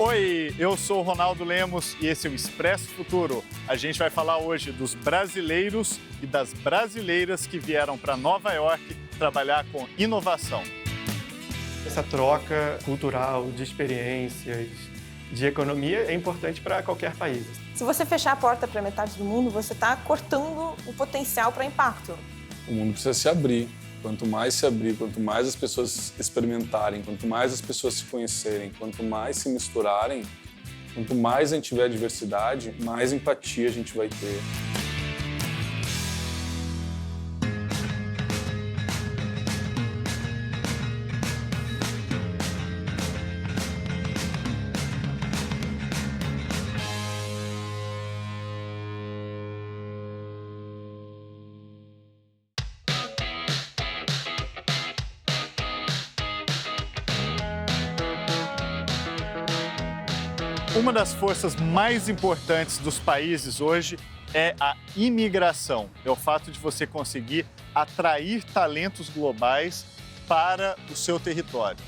Oi, eu sou o Ronaldo Lemos e esse é o Expresso Futuro. A gente vai falar hoje dos brasileiros e das brasileiras que vieram para Nova York trabalhar com inovação. Essa troca cultural, de experiências, de economia é importante para qualquer país. Se você fechar a porta para metade do mundo, você está cortando o potencial para impacto. O mundo precisa se abrir. Quanto mais se abrir, quanto mais as pessoas experimentarem, quanto mais as pessoas se conhecerem, quanto mais se misturarem, quanto mais a gente tiver diversidade, mais empatia a gente vai ter. Uma das forças mais importantes dos países hoje é a imigração. É o fato de você conseguir atrair talentos globais para o seu território.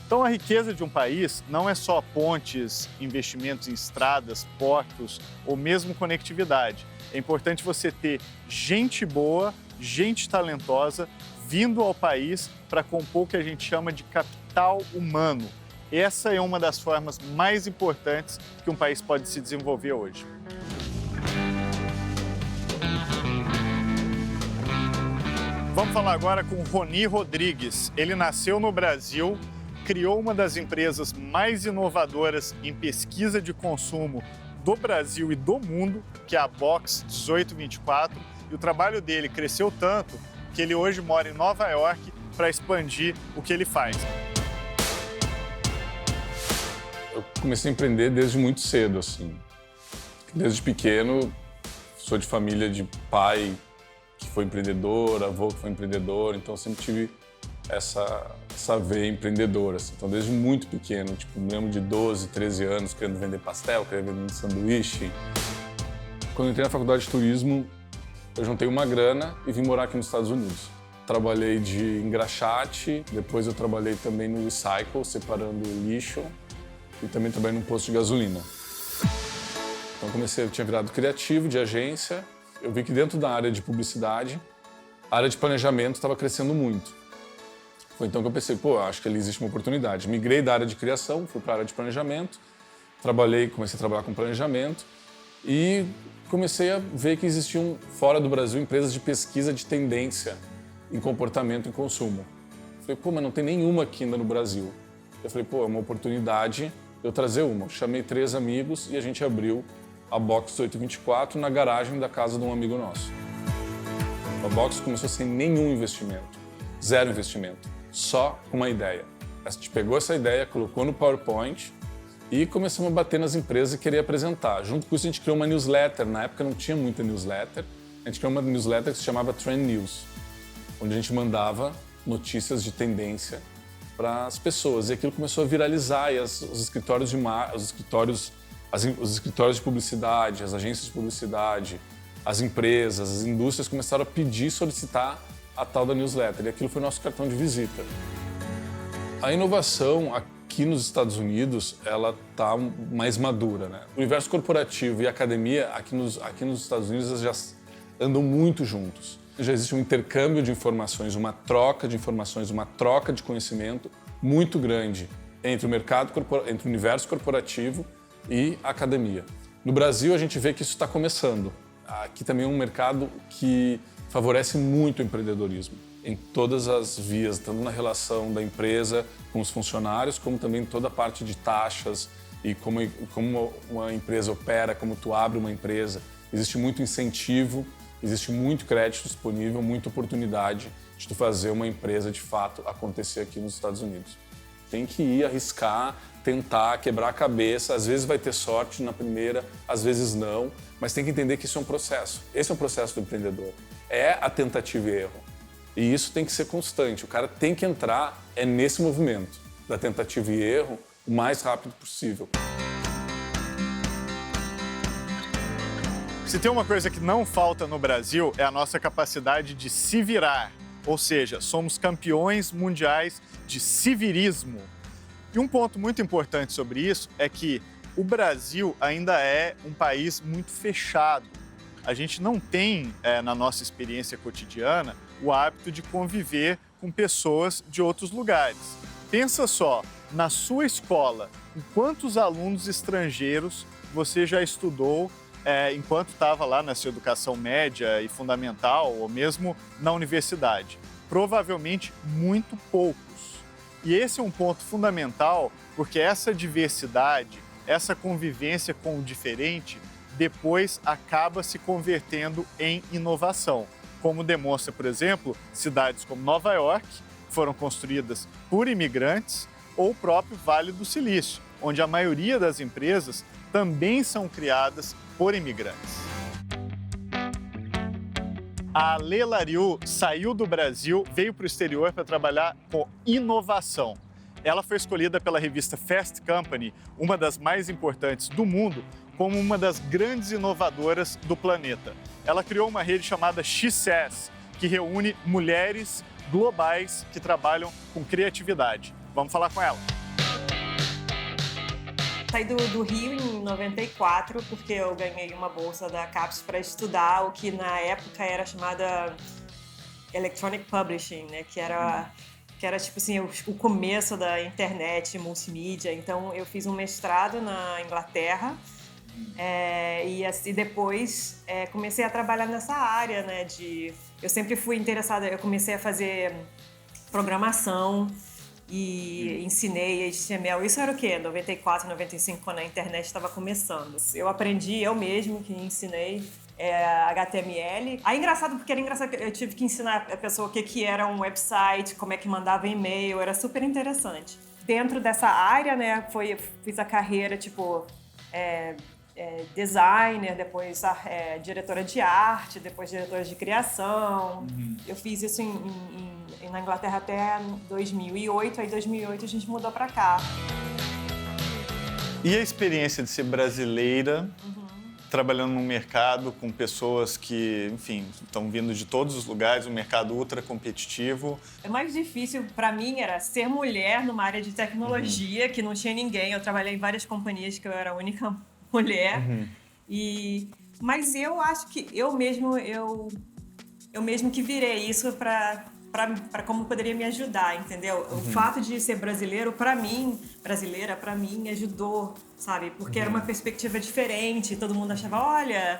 Então, a riqueza de um país não é só pontes, investimentos em estradas, portos ou mesmo conectividade. É importante você ter gente boa, gente talentosa vindo ao país para compor o que a gente chama de capital humano. Essa é uma das formas mais importantes que um país pode se desenvolver hoje. Vamos falar agora com o Rony Rodrigues. Ele nasceu no Brasil, criou uma das empresas mais inovadoras em pesquisa de consumo do Brasil e do mundo, que é a Box 1824, e o trabalho dele cresceu tanto que ele hoje mora em Nova York para expandir o que ele faz. Eu comecei a empreender desde muito cedo, assim. Desde pequeno, sou de família de pai que foi empreendedor, avô que foi empreendedor, então sempre tive essa veia empreendedora, assim. Então, desde muito pequeno, tipo, me lembro de 12, 13 anos, querendo vender pastel, querendo vender sanduíche. Quando eu entrei na faculdade de turismo, eu juntei uma grana e vim morar aqui nos Estados Unidos. Trabalhei de engraxate, depois eu trabalhei também no recycle, separando lixo, e também trabalhei num posto de gasolina. Então eu tinha virado criativo de agência, eu vi que dentro da área de publicidade, a área de planejamento estava crescendo muito. Foi então que eu pensei, acho que ali existe uma oportunidade. Migrei da área de criação, fui para a área de planejamento, comecei a trabalhar com planejamento e comecei a ver que existiam, fora do Brasil, empresas de pesquisa de tendência em comportamento e consumo. Falei, mas não tem nenhuma aqui ainda no Brasil. Eu falei, é uma oportunidade eu trazer uma. Chamei 3 amigos e a gente abriu a Box 1824 na garagem da casa de um amigo nosso. A Box começou sem nenhum investimento, 0 investimento, só uma ideia. A gente pegou essa ideia, colocou no PowerPoint e começamos a bater nas empresas e querer apresentar. Junto com isso, a gente criou uma newsletter. Na época não tinha muita newsletter. A gente criou uma newsletter que se chamava Trend News, onde a gente mandava notícias de tendência para as pessoas. E aquilo começou a viralizar e os escritórios de publicidade, as agências de publicidade, as empresas, as indústrias começaram a pedir, solicitar a tal da newsletter. E aquilo foi nosso cartão de visita. A inovação aqui nos Estados Unidos, ela está mais madura, né? O universo corporativo e a academia aqui nos Estados Unidos já andam muito juntos. Já existe um intercâmbio de informações, uma troca de informações, uma troca de conhecimento muito grande entre o universo corporativo e a academia. No Brasil, a gente vê que isso está começando. Aqui também é um mercado que favorece muito o empreendedorismo, em todas as vias, tanto na relação da empresa com os funcionários, como também toda a parte de taxas e como uma empresa opera, como tu abre uma empresa. Existe muito incentivo, existe muito crédito disponível, muita oportunidade de tu fazer uma empresa de fato acontecer aqui nos Estados Unidos. Tem que ir, arriscar, tentar, quebrar a cabeça. Às vezes vai ter sorte na primeira, às vezes não, mas tem que entender que isso é um processo. Esse é o processo do empreendedor. É a tentativa e erro. E isso tem que ser constante. O cara tem que entrar nesse movimento da tentativa e erro o mais rápido possível. Se tem uma coisa que não falta no Brasil, é a nossa capacidade de se virar. Ou seja, somos campeões mundiais de civirismo. E um ponto muito importante sobre isso é que o Brasil ainda é um país muito fechado. A gente não tem, na nossa experiência cotidiana, o hábito de conviver com pessoas de outros lugares. Pensa só, na sua escola, em quantos alunos estrangeiros você já estudou enquanto estava lá na sua educação média e fundamental, ou mesmo na universidade? Provavelmente muito poucos. E esse é um ponto fundamental, porque essa diversidade, essa convivência com o diferente, depois acaba se convertendo em inovação. Como demonstra, por exemplo, cidades como Nova York, que foram construídas por imigrantes, ou o próprio Vale do Silício, onde a maioria das empresas também são criadas por imigrantes. A Leila Ryu saiu do Brasil, veio para o exterior para trabalhar com inovação. Ela foi escolhida pela revista Fast Company, uma das mais importantes do mundo, como uma das grandes inovadoras do planeta. Ela criou uma rede chamada She-Says, que reúne mulheres globais que trabalham com criatividade. Vamos falar com ela. Saí do Rio em 94 porque eu ganhei uma bolsa da CAPES para estudar o que na época era chamada Electronic Publishing, né? Que era tipo assim, o começo da internet, multimídia. Então eu fiz um mestrado na Inglaterra e depois comecei a trabalhar nessa área, né? Eu sempre fui interessada, eu comecei a fazer programação e ensinei HTML. Isso era o quê? 94, 95, quando a internet estava começando. Eu aprendi, eu mesmo que ensinei HTML. Aí era engraçado que eu tive que ensinar a pessoa o que era um website, como é que mandava e-mail, era super interessante. Dentro dessa área, né, fiz a carreira, tipo, designer, depois diretora de arte, depois diretora de criação. Eu fiz isso na Inglaterra até 2008, aí em 2008 a gente mudou para cá. E a experiência de ser brasileira, trabalhando num mercado com pessoas que, enfim, estão vindo de todos os lugares, um mercado ultra competitivo? O mais difícil para mim era ser mulher numa área de tecnologia, que não tinha ninguém. Eu trabalhei em várias companhias que eu era a única mulher. Mas eu acho que eu mesmo que virei isso para como poderia me ajudar, entendeu? O fato de ser brasileira para mim ajudou, sabe? Porque era uma perspectiva diferente, todo mundo achava, olha,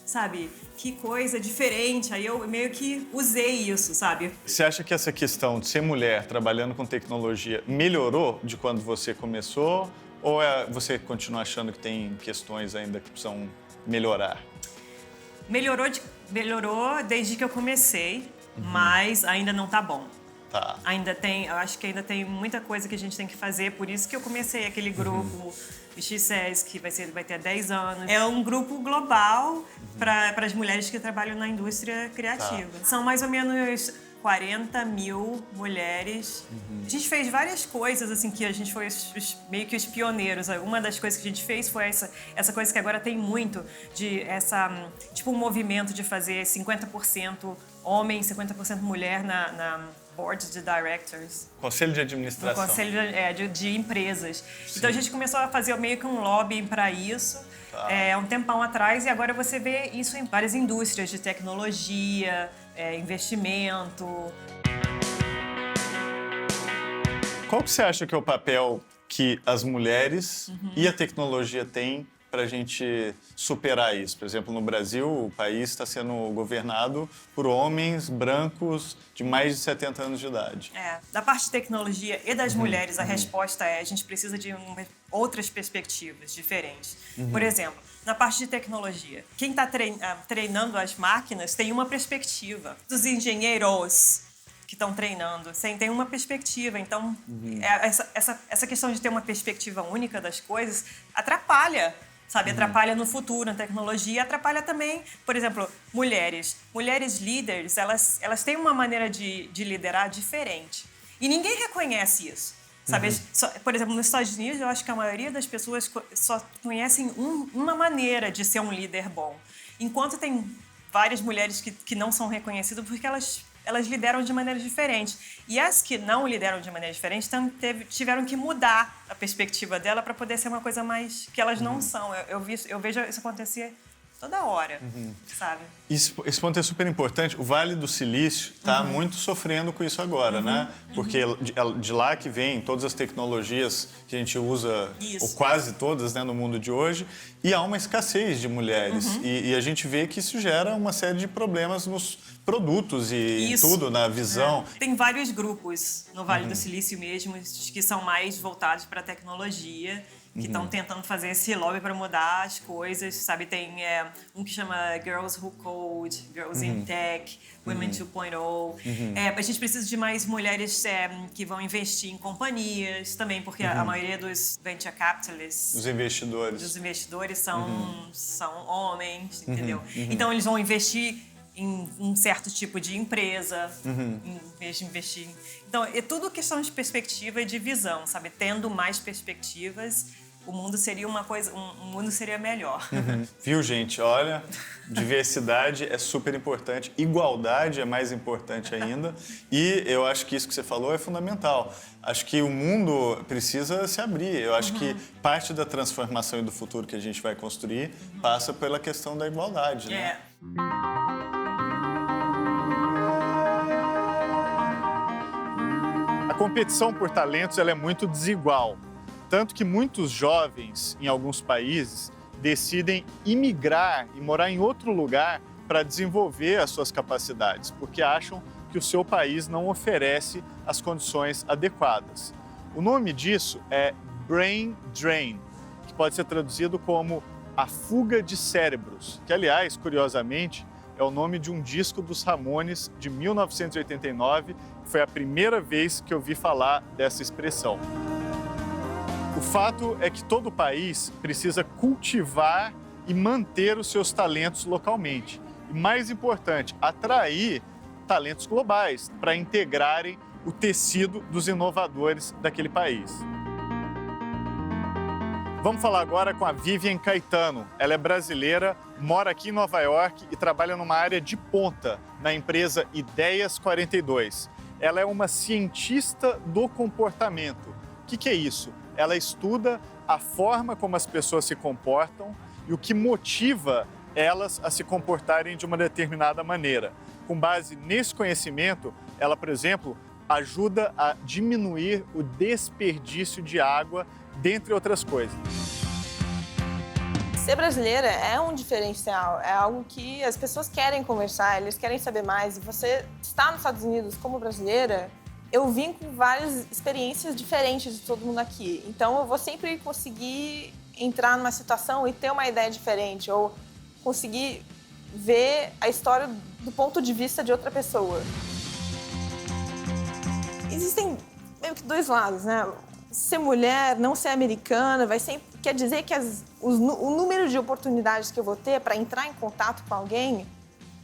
sabe, que coisa diferente. Aí eu meio que usei isso, sabe? Você acha que essa questão de ser mulher trabalhando com tecnologia melhorou de quando você começou? Ou você continua achando que tem questões ainda que precisam melhorar? Melhorou desde que eu comecei, mas ainda não tá bom. Tá. Eu acho que ainda tem muita coisa que a gente tem que fazer, por isso que eu comecei aquele grupo, o She-Says, que vai ter 10 anos. É um grupo global para as mulheres que trabalham na indústria criativa. Tá. São mais ou menos 40 mil mulheres. A gente fez várias coisas, assim, que a gente foi meio que os pioneiros. Uma das coisas que a gente fez foi essa coisa que agora tem muito, tipo um movimento de fazer 50% homem, 50% mulher na board de directors. Conselho de administração. No conselho de empresas. Sim. Então a gente começou a fazer meio que um lobby para isso. Um tempão atrás, e agora você vê isso em várias indústrias de tecnologia, investimento. Qual que você acha que é o papel que as mulheres e a tecnologia têm para a gente superar isso? Por exemplo, no Brasil, o país está sendo governado por homens brancos de mais de 70 anos de idade. Da parte de tecnologia e das mulheres, a resposta a gente precisa de outras perspectivas diferentes. Por exemplo, na parte de tecnologia, quem está treinando as máquinas tem uma perspectiva. Os engenheiros que estão treinando tem uma perspectiva. Então, essa questão de ter uma perspectiva única das coisas atrapalha. Sabe, atrapalha no futuro, na tecnologia, atrapalha também, por exemplo, mulheres. Mulheres líderes, elas têm uma maneira de liderar diferente. E ninguém reconhece isso, sabe? Por exemplo, nos Estados Unidos, eu acho que a maioria das pessoas só conhecem uma maneira de ser um líder bom. Enquanto tem várias mulheres que não são reconhecidas porque elas elas lideram de maneira diferente. E as que não lideram de maneira diferente tiveram que mudar a perspectiva dela para poder ser uma coisa mais que elas não são. Eu vejo isso acontecer toda hora, sabe? Esse ponto é super importante. O Vale do Silício está muito sofrendo com isso agora, né? Porque de lá que vem todas as tecnologias que a gente usa, ou quase todas, né, no mundo de hoje, e há uma escassez de mulheres. E a gente vê que isso gera uma série de problemas nos produtos e em tudo, na visão. Tem vários grupos no Vale do Silício mesmo que são mais voltados para a tecnologia, que estão tentando fazer esse lobby para mudar as coisas, sabe? Tem um que chama Girls Who Code, Girls in Tech, Women 2.0. A gente precisa de mais mulheres que vão investir em companhias também, porque a maioria dos venture capitalists... Os investidores. Dos investidores são homens, entendeu? Então, eles vão investir em um certo tipo de empresa, em vez de investir... Então, é tudo questão de perspectiva e de visão, sabe? Tendo mais perspectivas, o mundo seria um mundo seria melhor. Viu, gente? Olha, diversidade é super importante, igualdade é mais importante ainda, e eu acho que isso que você falou é fundamental. Acho que o mundo precisa se abrir. Eu acho que parte da transformação e do futuro que a gente vai construir passa pela questão da igualdade, né? A competição por talentos ela é muito desigual. Tanto que muitos jovens, em alguns países, decidem imigrar e morar em outro lugar para desenvolver as suas capacidades, porque acham que o seu país não oferece as condições adequadas. O nome disso é Brain Drain, que pode ser traduzido como a fuga de cérebros, que, aliás, curiosamente, é o nome de um disco dos Ramones de 1989, que foi a primeira vez que eu vi falar dessa expressão. O fato é que todo país precisa cultivar e manter os seus talentos localmente. E, mais importante, atrair talentos globais para integrarem o tecido dos inovadores daquele país. Vamos falar agora com a Vivian Caetano. Ela é brasileira, mora aqui em Nova York e trabalha numa área de ponta na empresa Ideias 42. Ela é uma cientista do comportamento. O que é isso? Ela estuda a forma como as pessoas se comportam e o que motiva elas a se comportarem de uma determinada maneira. Com base nesse conhecimento, ela, por exemplo, ajuda a diminuir o desperdício de água, dentre outras coisas. Ser brasileira é um diferencial, é algo que as pessoas querem conversar, eles querem saber mais. E você está nos Estados Unidos como brasileira, eu vim com várias experiências diferentes de todo mundo aqui. Então, eu vou sempre conseguir entrar numa situação e ter uma ideia diferente, ou conseguir ver a história do ponto de vista de outra pessoa. Existem meio que dois lados, né? Ser mulher, não ser americana, quer dizer que o número de oportunidades que eu vou ter para entrar em contato com alguém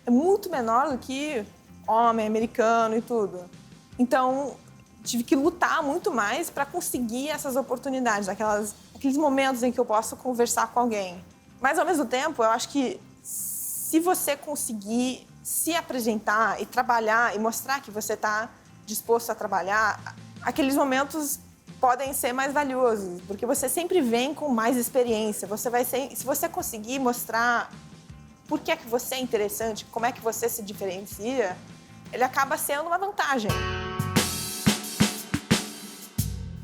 é muito menor do que homem, americano e tudo. Então, tive que lutar muito mais para conseguir essas oportunidades, aqueles momentos em que eu posso conversar com alguém. Mas, ao mesmo tempo, eu acho que se você conseguir se apresentar e trabalhar e mostrar que você está disposto a trabalhar, aqueles momentos podem ser mais valiosos, porque você sempre vem com mais experiência. Se você conseguir mostrar por que é que você é interessante, como é que você se diferencia, ele acaba sendo uma vantagem.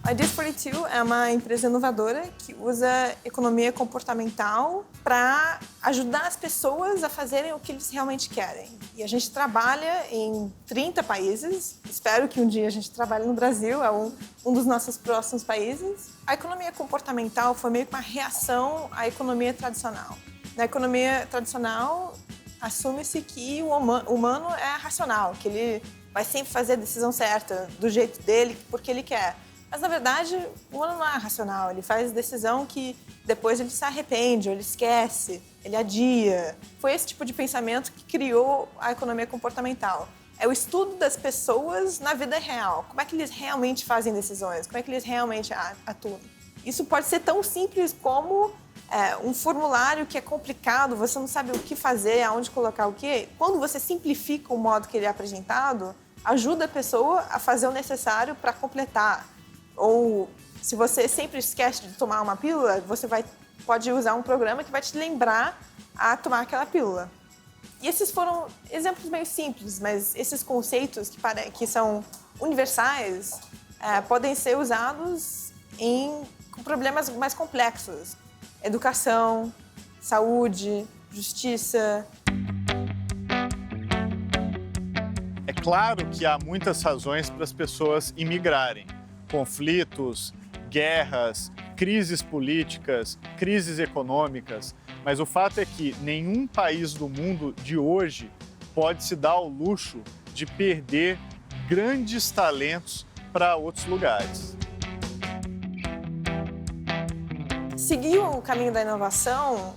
A Ideas 42 é uma empresa inovadora que usa economia comportamental para ajudar as pessoas a fazerem o que eles realmente querem. E a gente trabalha em 30 países. Espero que um dia a gente trabalhe no Brasil, é um dos nossos próximos países. A economia comportamental foi meio que uma reação à economia tradicional. Na economia tradicional, assume-se que o humano é racional, que ele vai sempre fazer a decisão certa, do jeito dele, porque ele quer. Mas, na verdade, o humano não é racional. Ele faz decisão que depois ele se arrepende, ou ele esquece, ele adia. Foi esse tipo de pensamento que criou a economia comportamental. É o estudo das pessoas na vida real. Como é que eles realmente fazem decisões? Como é que eles realmente atuam? Isso pode ser tão simples como um formulário que é complicado, você não sabe o que fazer, aonde colocar o quê. Quando você simplifica o modo que ele é apresentado, ajuda a pessoa a fazer o necessário para completar. Ou se você sempre esquece de tomar uma pílula, você pode usar um programa que vai te lembrar a tomar aquela pílula. E esses foram exemplos meio simples, mas esses conceitos que são universais podem ser usados com problemas mais complexos. Educação, saúde, justiça. É claro que há muitas razões para as pessoas imigrarem. Conflitos, guerras, crises políticas, crises econômicas. Mas o fato é que nenhum país do mundo de hoje pode se dar ao luxo de perder grandes talentos para outros lugares. Seguir o caminho da inovação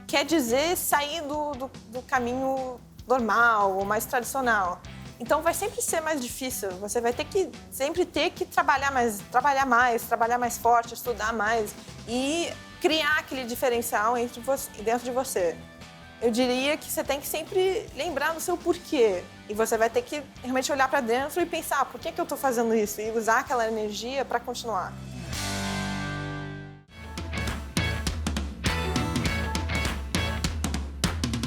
quer dizer sair do caminho normal ou mais tradicional. Então vai sempre ser mais difícil, você vai sempre ter que trabalhar mais forte, estudar mais e criar aquele diferencial dentro de você. Eu diria que você tem que sempre lembrar do seu porquê e você vai ter que realmente olhar para dentro e pensar por que eu estou fazendo isso e usar aquela energia para continuar.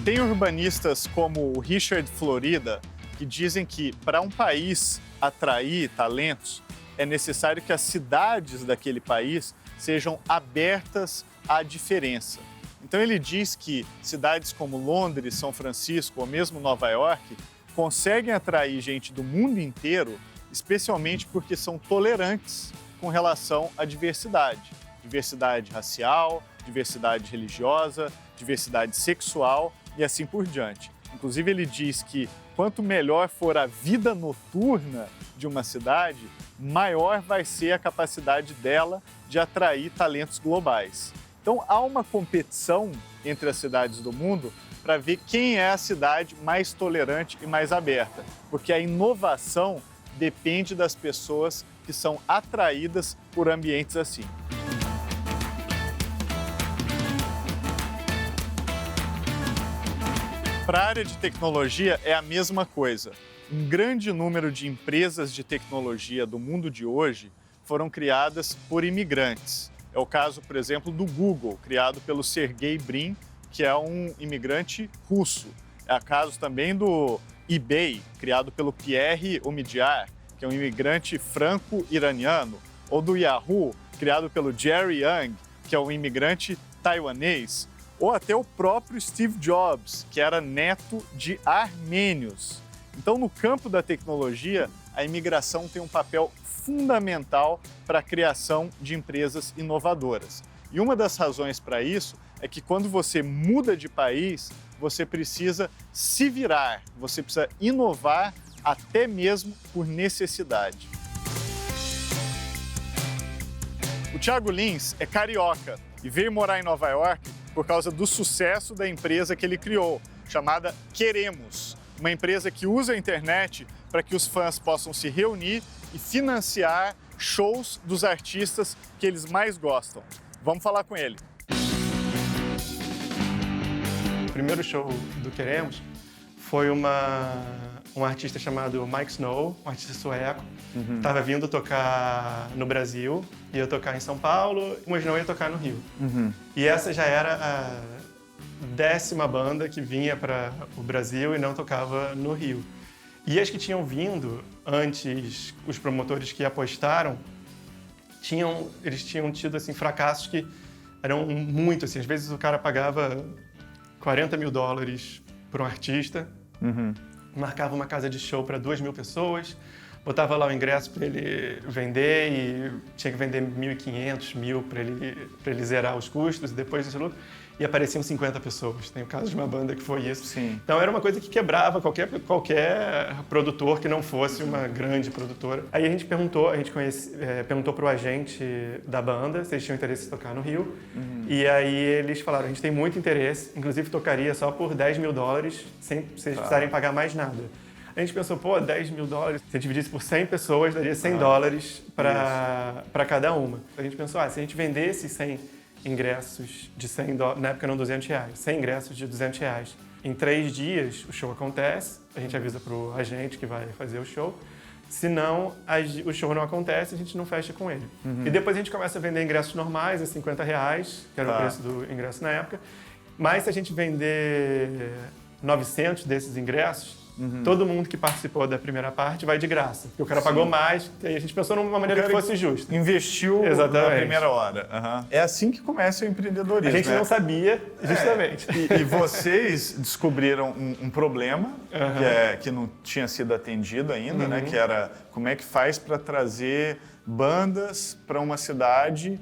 Tem urbanistas como o Richard Florida que dizem que para um país atrair talentos é necessário que as cidades daquele país sejam abertas à diferença. Então ele diz que cidades como Londres, São Francisco ou mesmo Nova York conseguem atrair gente do mundo inteiro, especialmente porque são tolerantes com relação à diversidade. Diversidade racial, diversidade religiosa, diversidade sexual e assim por diante. Inclusive ele diz que quanto melhor for a vida noturna de uma cidade, maior vai ser a capacidade dela de atrair talentos globais. Então há uma competição entre as cidades do mundo para ver quem é a cidade mais tolerante e mais aberta, porque a inovação depende das pessoas que são atraídas por ambientes assim. Para a área de tecnologia é a mesma coisa. Um grande número de empresas de tecnologia do mundo de hoje foram criadas por imigrantes. É o caso, por exemplo, do Google, criado pelo Sergey Brin, que é um imigrante russo. É o caso também do eBay, criado pelo Pierre Omidyar, que é um imigrante franco-iraniano. Ou do Yahoo, criado pelo Jerry Yang, que é um imigrante taiwanês. Ou até o próprio Steve Jobs, que era neto de armênios. Então, no campo da tecnologia, a imigração tem um papel fundamental para a criação de empresas inovadoras. E uma das razões para isso é que quando você muda de país, você precisa se virar, você precisa inovar até mesmo por necessidade. O Thiago Lins é carioca e veio morar em Nova York por causa do sucesso da empresa que ele criou, chamada Queremos, uma empresa que usa a internet para que os fãs possam se reunir e financiar shows dos artistas que eles mais gostam. Vamos falar com ele. O primeiro show do Queremos foi um artista chamado Mike Snow, um artista sueco. Estava vindo tocar no Brasil, ia tocar em São Paulo, mas não ia tocar no Rio. E essa já era a 10ª banda que vinha para o Brasil e não tocava no Rio. E as que tinham vindo antes, os promotores que apostaram, eles tinham tido assim, fracassos que eram muito assim. Às vezes o cara pagava $40 mil por um artista, marcava uma casa de show para 2.000 pessoas, botava lá o ingresso para ele vender e tinha que vender 1.500, 1.000 para ele zerar os custos e depois desse lucro. E apareciam 50 pessoas. Tem o caso de uma banda que foi isso. Sim. Então era uma coisa que quebrava qualquer produtor que não fosse uma grande produtora. Aí a gente perguntou para o agente da banda se eles tinham interesse em tocar no Rio. E aí eles falaram, a gente tem muito interesse, inclusive tocaria só por $10 mil, sem vocês precisarem pagar mais nada. A gente pensou, $10 mil, se a gente dividisse por 100 pessoas, daria $100 para cada uma. A gente pensou, se a gente vendesse 100 ingressos de $100, na época eram R$200, 100 ingressos de R$200. Em 3 dias o show acontece, a gente avisa pro agente que vai fazer o show. Se não, o show não acontece, a gente não fecha com ele. E depois a gente começa a vender ingressos normais a R$50, que era o preço do ingresso na época. Mas se a gente vender 900 desses ingressos, todo mundo que participou da primeira parte vai de graça. Porque o cara pagou mais, e a gente pensou numa maneira que fosse justa. Investiu Exatamente. na primeira hora. É assim que começa o empreendedorismo. A gente não sabia, justamente. E vocês descobriram um problema que não tinha sido atendido ainda, né? Que era como é que faz para trazer bandas para uma cidade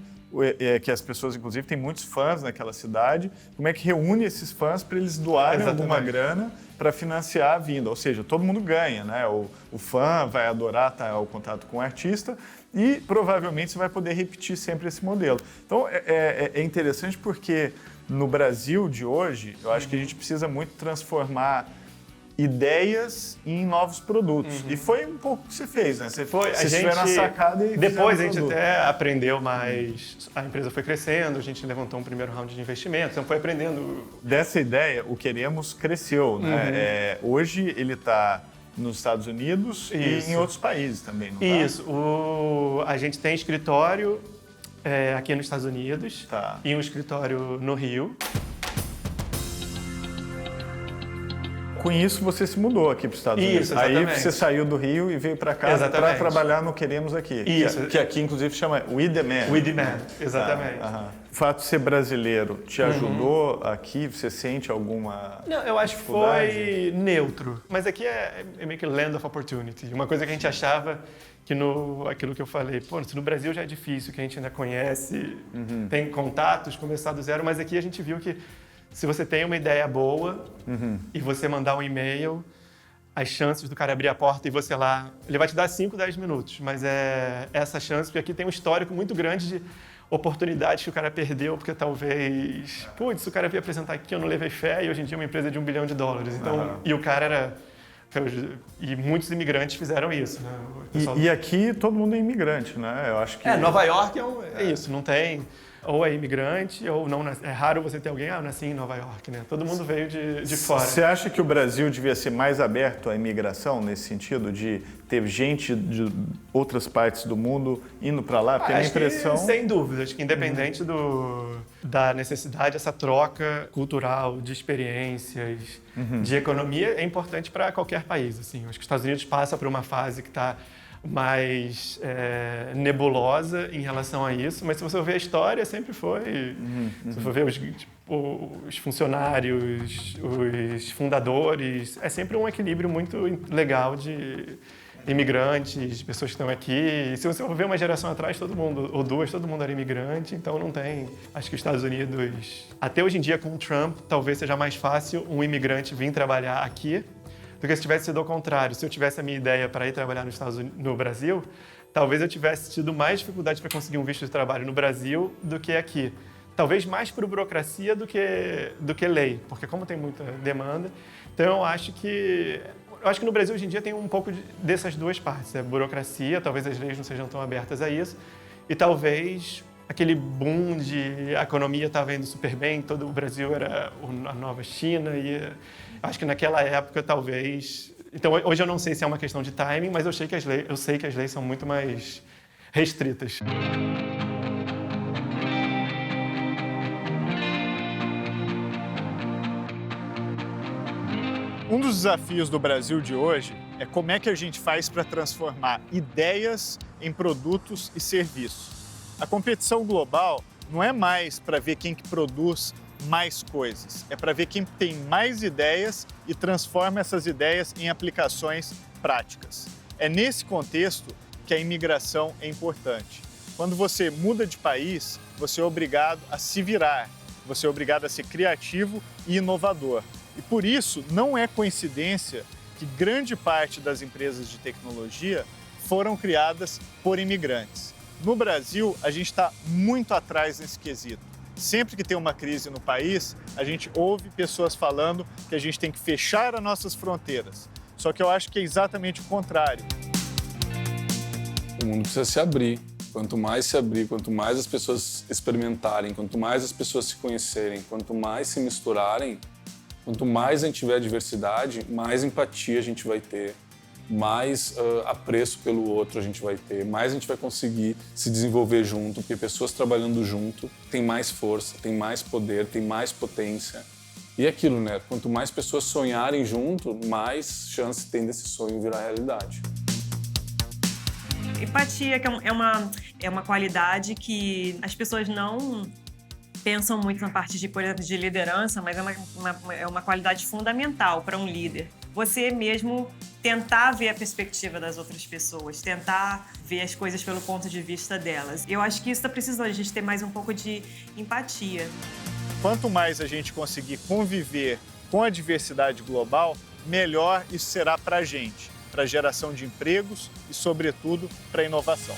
que as pessoas, inclusive, têm muitos fãs naquela cidade. Como é que reúne esses fãs para eles doarem alguma grana para financiar a vinda? Ou seja, todo mundo ganha, né? O fã vai adorar estar ao contato com o artista e provavelmente você vai poder repetir sempre esse modelo. Então, é interessante porque no Brasil de hoje, eu acho que a gente precisa muito transformar ideias em novos produtos. E foi um pouco o que você fez, né? Vocês tiveram a sacada e depois a gente até aprendeu mais. A empresa foi crescendo, a gente levantou um primeiro round de investimentos, então foi aprendendo. Dessa ideia, o Queremos cresceu, né? Hoje ele está nos Estados Unidos e em outros países também, não tá? Isso. A gente tem escritório aqui nos Estados Unidos e um escritório no Rio. Com isso, você se mudou aqui para os Estados Unidos. Exatamente. Aí você saiu do Rio e veio para cá para trabalhar no Queremos aqui. Isso. Que aqui, inclusive, chama We Demand. We Demand, exatamente. O fato de ser brasileiro te ajudou aqui? Você sente alguma Não, eu acho que foi neutro. Mas aqui é meio que land of opportunity. Uma coisa que a gente achava que aquilo que eu falei, se no Brasil já é difícil, que a gente ainda conhece, tem contatos, começar do zero, mas aqui a gente viu que se você tem uma ideia boa e você mandar um e-mail, as chances do cara abrir a porta e você lá... Ele vai te dar 5, 10 minutos, mas é essa chance, porque aqui tem um histórico muito grande de oportunidades que o cara perdeu, porque talvez... Putz, o cara veio apresentar aqui, eu não levei fé, e hoje em dia é uma empresa de $1 bilhão. Então, e o cara era... E muitos imigrantes fizeram isso, né? E aqui todo mundo é imigrante, né? Eu acho que... Nova York é isso, não tem... Ou é imigrante, ou não. É raro você ter alguém, eu nasci em Nova York, né? Todo mundo veio de fora. Você acha que o Brasil devia ser mais aberto à imigração, nesse sentido, de ter gente de outras partes do mundo indo para lá? Porque a impressão... sem dúvida. Acho que independente da necessidade, essa troca cultural, de experiências, de economia, é importante para qualquer país. Assim. Acho que os Estados Unidos passa por uma fase que está mais nebulosa em relação a isso, mas se você ver a história, sempre foi. Se você for ver os funcionários, os fundadores, é sempre um equilíbrio muito legal de imigrantes, de pessoas que estão aqui. E se você for ver uma geração atrás, todo mundo, ou duas, todo mundo era imigrante, então não tem... Acho que os Estados Unidos, até hoje em dia com o Trump, talvez seja mais fácil um imigrante vir trabalhar aqui do que se tivesse sido ao contrário. Se eu tivesse a minha ideia para ir trabalhar no Brasil, talvez eu tivesse tido mais dificuldade para conseguir um visto de trabalho no Brasil do que aqui. Talvez mais por burocracia do que lei, porque como tem muita demanda, então eu acho que no Brasil hoje em dia tem um pouco dessas duas partes. A burocracia, talvez as leis não sejam tão abertas a isso, e talvez aquele boom de a economia estava indo super bem, todo o Brasil era a nova China, e acho que naquela época talvez... Então hoje eu não sei se é uma questão de timing, mas eu sei que as leis são muito mais restritas. Um dos desafios do Brasil de hoje é como é que a gente faz para transformar ideias em produtos e serviços. A competição global não é mais para ver quem que produz mais coisas, é para ver quem tem mais ideias e transforma essas ideias em aplicações práticas. É nesse contexto que a imigração é importante. Quando você muda de país, você é obrigado a se virar, você é obrigado a ser criativo e inovador. E por isso, não é coincidência que grande parte das empresas de tecnologia foram criadas por imigrantes. No Brasil, a gente está muito atrás nesse quesito. Sempre que tem uma crise no país, a gente ouve pessoas falando que a gente tem que fechar as nossas fronteiras. Só que eu acho que é exatamente o contrário. O mundo precisa se abrir. Quanto mais se abrir, quanto mais as pessoas experimentarem, quanto mais as pessoas se conhecerem, quanto mais se misturarem, quanto mais a gente tiver diversidade, mais empatia a gente vai ter, mais apreço pelo outro a gente vai ter, mais a gente vai conseguir se desenvolver junto, porque pessoas trabalhando junto têm mais força, têm mais poder, têm mais potência. E é aquilo, né? Quanto mais pessoas sonharem junto, mais chance tem desse sonho virar realidade. Empatia, que é uma qualidade que as pessoas não pensam muito na parte de, por exemplo, de liderança, mas é uma qualidade fundamental para um líder. Você mesmo tentar ver a perspectiva das outras pessoas, tentar ver as coisas pelo ponto de vista delas. Eu acho que isso está precisando, a gente ter mais um pouco de empatia. Quanto mais a gente conseguir conviver com a diversidade global, melhor isso será para a gente, para a geração de empregos e, sobretudo, para a inovação.